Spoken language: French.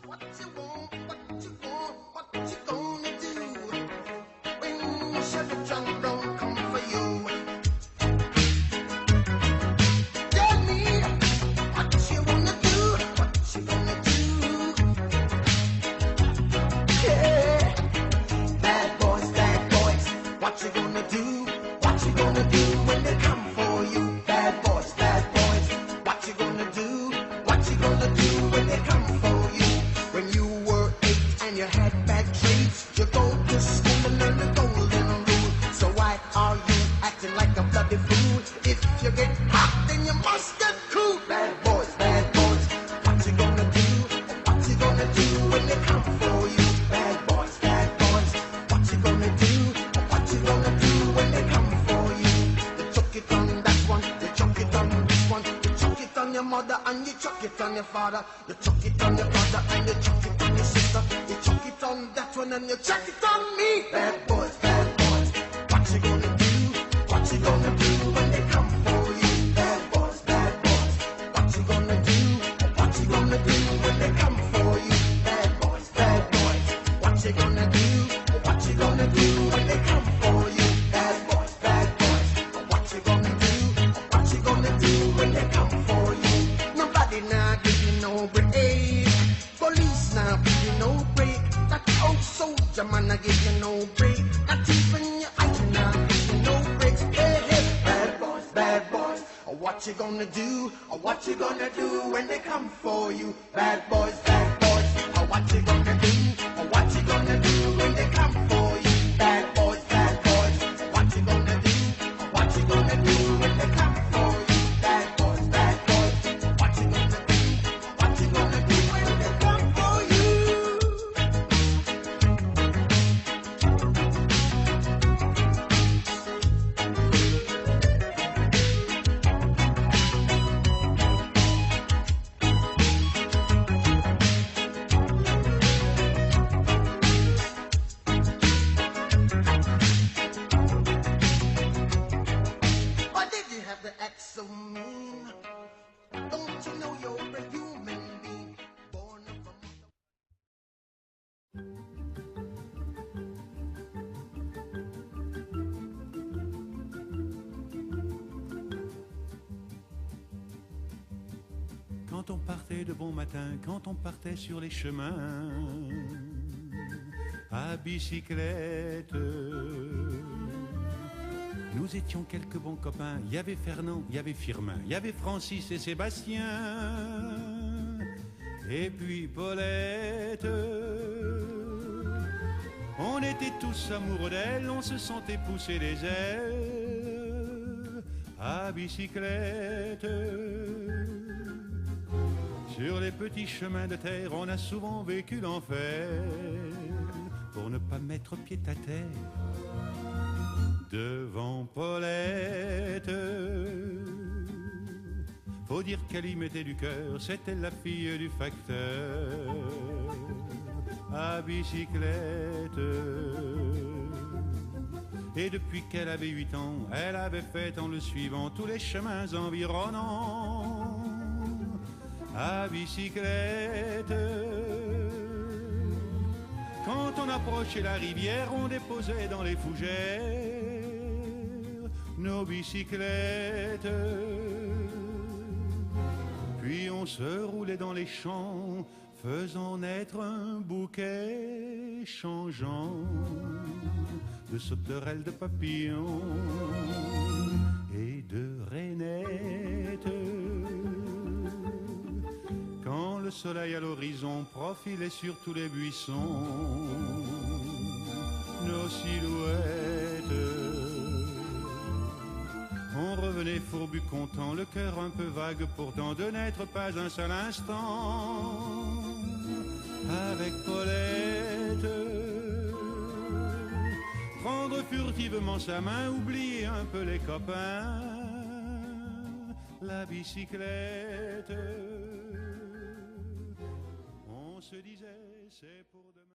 What you want, what you want, what you gonna do when Chevy John don't come for you? Tell me what you wanna do, what you gonna do? Yeah, bad boys, what you gonna do? What you gonna do when they come for you? Bad boys, what you gonna do? What you gonna do when they come for you? When you were 8 and you had bad traits, you go to school and learn the golden rule. So why are you acting like a bloody fool? If you get hot, then you must get cool. Bad boys, what you gonna do? What you gonna do when they come for you? Bad boys, what you gonna do? What you gonna do when they come for you? You chuck it on that one, you chuck it on this one, you chuck it on your mother and you chuck it on your father, you chuck it on your brother and you chuck it on your sister, you chuck it on that one and you chuck it on me. Bad boys, what you gonna do? What you gonna do when they come for you? Bad boys, what you gonna do? What you gonna do when they come for you? Bad boys, what you gonna do? What you gonna do when they come for you? Bad boys, what you gonna do? What you gonna do when they come for you? Nobody now give you no break. Police now give you no break. That old soldier man I give you no break. Not even your eye now give you no breaks. Hey, bad boys, what you gonna do? What you gonna do when they come for you? Bad boys, what you gonna do? What you gonna do when they come for you? Bad boys, what you gonna do? What you gonna do when they come for you? Bad boys, what you gonna do? What you gonna do when they come for you? Why did you have to act so mean? Don't you know you're a human being born from Quand on partait de bon matin, quand on partait sur les chemins, à bicyclette, nous étions quelques bons copains. Il y avait Fernand, il y avait Firmin, il y avait Francis et Sébastien, et puis Paulette. On était tous amoureux d'elle, on se sentait pousser les ailes à bicyclette. Sur les petits chemins de terre, on a souvent vécu l'enfer pour ne pas mettre pied à terre devant Paulette. Faut dire qu'elle y mettait du cœur, c'était la fille du facteur à bicyclette. Et depuis qu'elle avait 8 ans, elle avait fait en le suivant tous les chemins environnants à bicyclette. Quand on approchait la rivière, on déposait dans les fougères nos bicyclettes. Puis on se roulait dans les champs, faisant naître un bouquet changeant de sauterelles, de papillons et de rainettes. Quand le soleil à l'horizon profilait sur tous les buissons nos silhouettes, on revenait fourbu content, le cœur un peu vague pourtant de n'être pas un seul instant avec Paulette. Prendre furtivement sa main, oublier un peu les copains, la bicyclette. On se disait c'est pour